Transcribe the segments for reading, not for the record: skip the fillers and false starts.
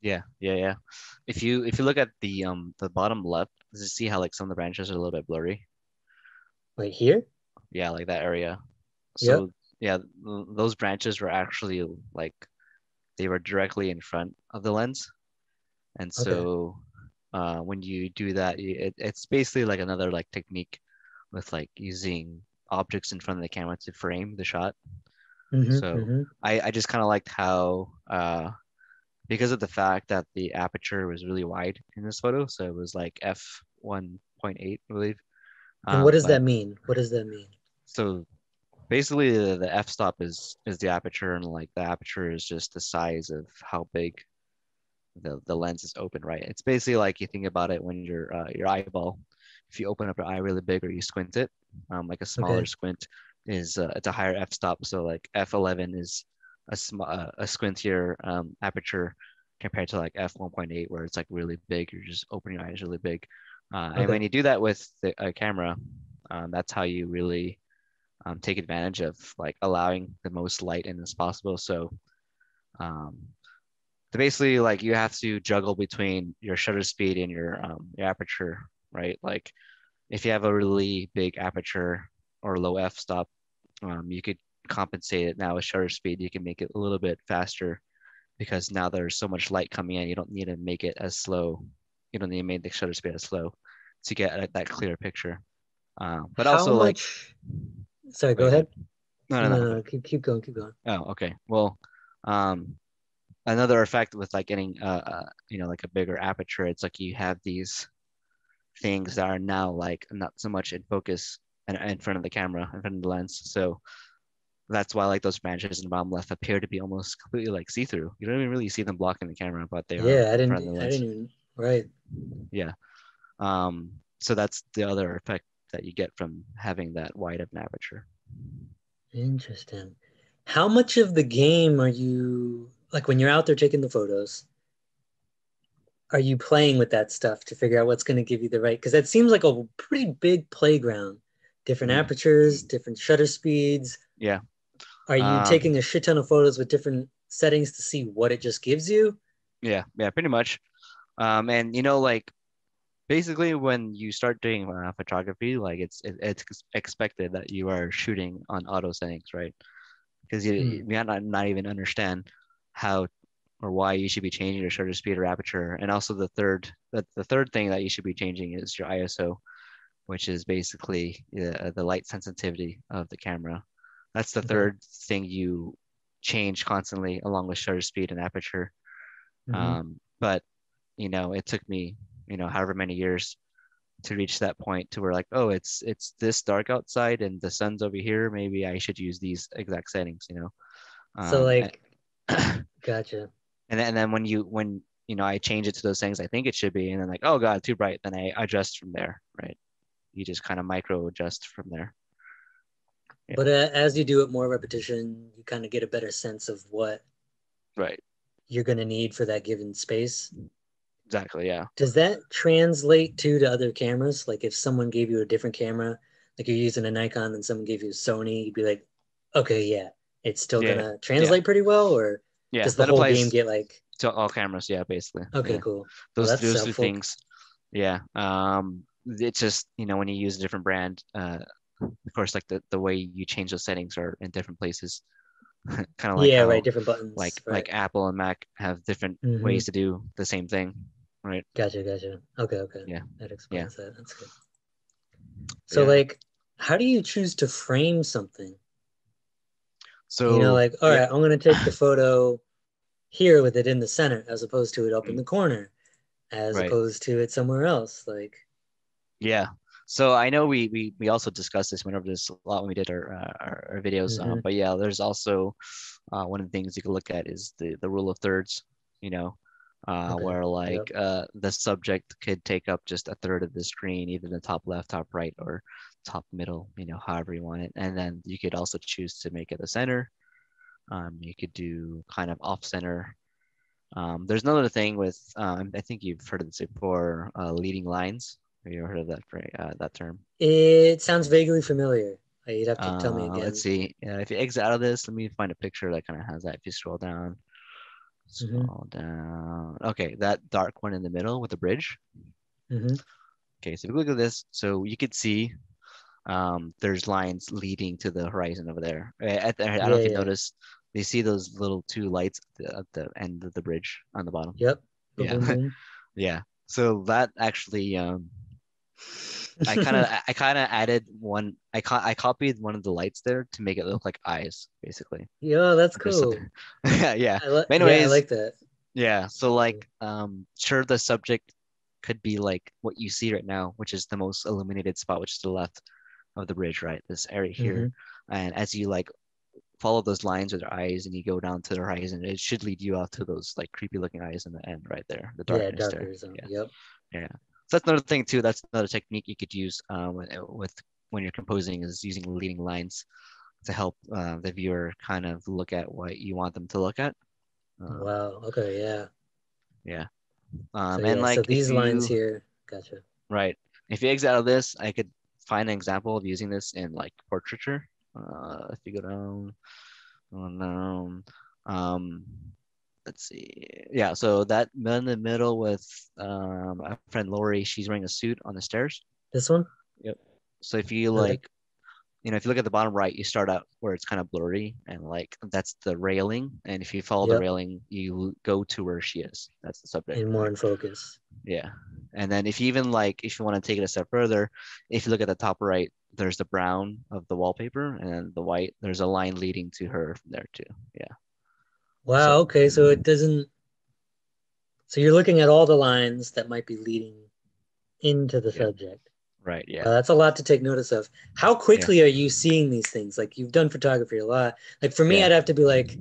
Yeah. If you look at the bottom left, you see how like some of the branches are a little bit blurry. Wait, here? Yeah, like that area. Yep. So yeah, those branches were actually like they were directly in front of the lens, and Okay. so when you do that, it's basically like another like technique with like using objects in front of the camera to frame the shot. So Mm-hmm. I just kind of liked how because of the fact that the aperture was really wide in this photo, so it was like f 1.8, I believe. And what does But that mean? What does that mean? so basically the f-stop is the aperture, and like the aperture is just the size of how big the lens is open, right? It's basically like you think about it when your eyeball, if you open up your eye really big or you squint it, like a smaller Okay. squint is it's a higher f-stop. So like f11 is a squintier aperture compared to like f1.8 where it's like really big. You're just opening your eyes really big. And Okay. when you do that with a camera, that's how you really take advantage of like allowing the most light in as possible. Um, so basically, like you have to juggle between your shutter speed and your aperture, right? Like if you have a really big aperture or low f-stop, you could compensate it now with shutter speed. You can make it a little bit faster because now there's so much light coming in. You don't need to make it as slow. You don't need to make the shutter speed as slow to get that clear picture. But How also like, much? Sorry, oh, go go ahead. ahead. No, no, No, no. no, Okay. no. Keep going. Keep going. Oh, okay. Well, um, another effect with like getting like a bigger aperture, it's like you have these things that are now like not so much in focus and in front of the camera, in front of the lens. So that's why like those branches in the bottom left appear to be almost completely like see-through. You don't even really see them blocking the camera, but they are Yeah, in front of the I lens. didn't even. Right. Yeah. So that's the other effect that you get from having that wide of an aperture. Interesting. How much of the game are you like when you're out there taking the photos? Are you playing with that stuff to figure out what's going to give you the right? Because that seems like a pretty big playground. Different Mm-hmm. apertures, different shutter speeds. Yeah. Are you Um, taking a shit ton of photos with different settings to see what it just gives you? yeah, pretty much. And like basically when you start doing photography, like it's expected that you are shooting on auto settings, right? Because Hmm. you may not even understand how or why you should be changing your shutter speed or aperture. And also the third thing that you should be changing is your ISO, which is basically the light sensitivity of the camera. That's the Okay. third thing you change constantly along with shutter speed and aperture. Hmm. But it took me, however many years to reach that point to where like, oh, it's this dark outside and the sun's over here. Maybe I should use these exact settings. So Um, like, gotcha. and then when I change it to those things I think it should be, and then like, oh God, too bright, then I adjust from there, right? You just kind of micro adjust from there. Yeah, But as you do it more repetition, you kind of get a better sense of what right. you're going to need for that given space. Exactly. Yeah. Does that translate to other cameras? Like if someone gave you a different camera, like you're using a Nikon and someone gave you a Sony, you'd be like, okay, yeah, it's still Yeah. gonna Yeah. translate pretty well, or Yeah. does the That whole game applies get like, to all cameras. Yeah, basically. okay, Yeah. cool. Well, Those that's those two helpful. things. Yeah. It's just, when you use a different brand, of course, like the way you change those settings are in different places. Kind of like Yeah, right. how Different like buttons, right. like Apple and Mac have different Mm-hmm. ways to do the same thing, right? Gotcha, gotcha. Okay, okay. Yeah. That Yeah. explains that. That's good. But So yeah. like, how do you choose to frame something? So Like, all yeah. right, I'm gonna take the photo here with it in the center as opposed to it up in Mm, the corner, as right. opposed to it somewhere else. Like, Yeah. So I know we also discussed this, went over this a lot when we did our videos. mm-hmm. But yeah, there's also one of the things you can look at is the rule of thirds, you know, Okay. where Yep. like the subject could take up just a third of the screen, either the top left, top right, or top middle, however you want it. And then you could also choose to make it the center. You could do kind of off center. There's another thing with, I think you've heard of this before, leading lines. Have you ever heard of that term? It sounds vaguely familiar. You'd have to tell me Let's again. see. If you exit out of this, let me find a picture that kind of has that if you scroll down. Mm-hmm. Scroll down. Okay, that dark one in the middle with the bridge. Mm-hmm. Okay, so if you look at this, so you could see there's lines leading to the horizon over there. I don't know Yeah, if you yeah. noticed, you see those little two lights at the end of the bridge on the bottom. Yep. Boom, Yeah, boom, boom. yeah. So that actually, I kind of added one. I copied one of the lights there to make it look like eyes, basically. Yo, that's Just so cool. yeah, yeah. But Yeah, I anyways, like that. yeah. So like, sure, the subject could be like what you see right now, which is the most illuminated spot, which is the left of the bridge, right? This area Mm-hmm. here. And as you like follow those lines with your eyes and you go down to the horizon, it should lead you out to those like creepy looking eyes in the end, right there, the Yeah, darkness there. darker zone. Yeah, Yep. yeah. So that's another thing too. That's another technique you could use with when you're composing is using leading lines to help the viewer kind of look at what you want them to look at. Um, Wow. Okay, yeah. yeah. So And yeah, so like if these lines you here, gotcha. right, if you exit out of this, I could find an example of using this in like portraiture. If you go down, oh no. Um, let's see. Yeah, so that man in the middle with my friend Lori, she's wearing a suit on the stairs. This one? Yep. So if you Okay. like, if you look at the bottom right, you start out where it's kind of blurry and like that's the railing. And if you follow the Yep. railing, you go to where she is. That's the subject, And more right? in focus. Yeah. And then if you even like, if you want to take it a step further, if you look at the top right, there's the brown of the wallpaper and the white, there's a line leading to her from there too. Yeah. Wow, So, okay, so it doesn't so you're looking at all the lines that might be leading into the yeah. subject. Right. Wow, Yeah. that's a lot to take notice of. How Yeah. quickly are you seeing these things? Like you've done photography a lot. Like for me, Yeah. I'd have to be like,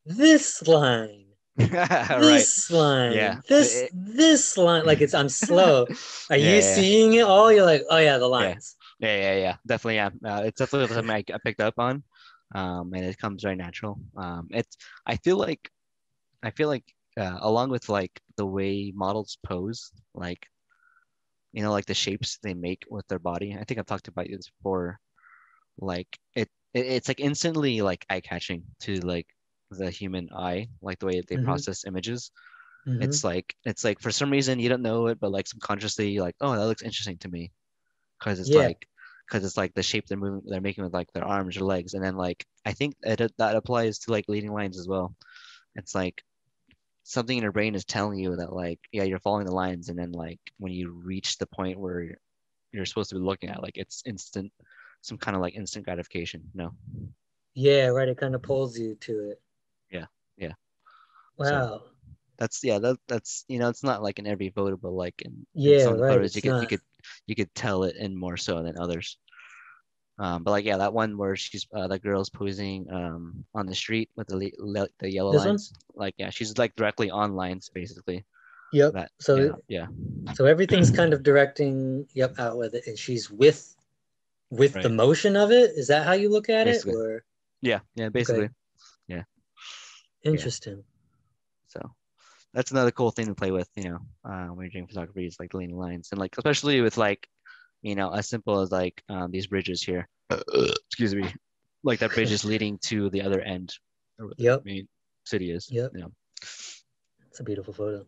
this line, Right. this Yeah. line, this line. Like I'm slow. Are Yeah. you Yeah. seeing it all? You're like, oh yeah, the Yeah. lines. Yeah. Definitely. Yeah. It's definitely something I picked up on. And it comes very natural. I feel like, along with like the way models pose, like, like the shapes they make with their body. I think I've talked about this before. Like it's like instantly like eye catching to like the human eye, like the way they Hmm. process images. Hmm. It's like for some reason you don't know it, but like subconsciously, like, oh, that looks interesting to me, because it's Yeah. like the shape they're making with like their arms or legs, and then like I think that applies to like leading lines as well. It's like something in your brain is telling you that like, yeah, you're following the lines, and then like when you reach the point where you're supposed to be looking at, like it's instant, some kind of like instant gratification. No. Yeah, right. It kind of pulls you to it. Yeah. Yeah. So Wow. that's it's not like in every photo, but like in Yeah, some of the right. photos It's not. you could tell it in more so than others. But like, yeah, that one where she's that girl's posing on the street with the yellow This one? lines, like, yeah, she's like directly on lines basically. Yep. That, So yeah, yeah. so everything's kind of directing, yep, out with it, and she's with the Right, motion of it. Is that how you look at it? basically. Or Yeah, yeah, okay, basically. Yeah, yeah. interesting. So that's another cool thing to play with, when you're doing photography, is like leaning lines, and like especially with like, as simple as like these bridges here. Excuse me, like that bridge is leading to the other end, or where the Yep, main city is. yep. You know. It's a beautiful photo.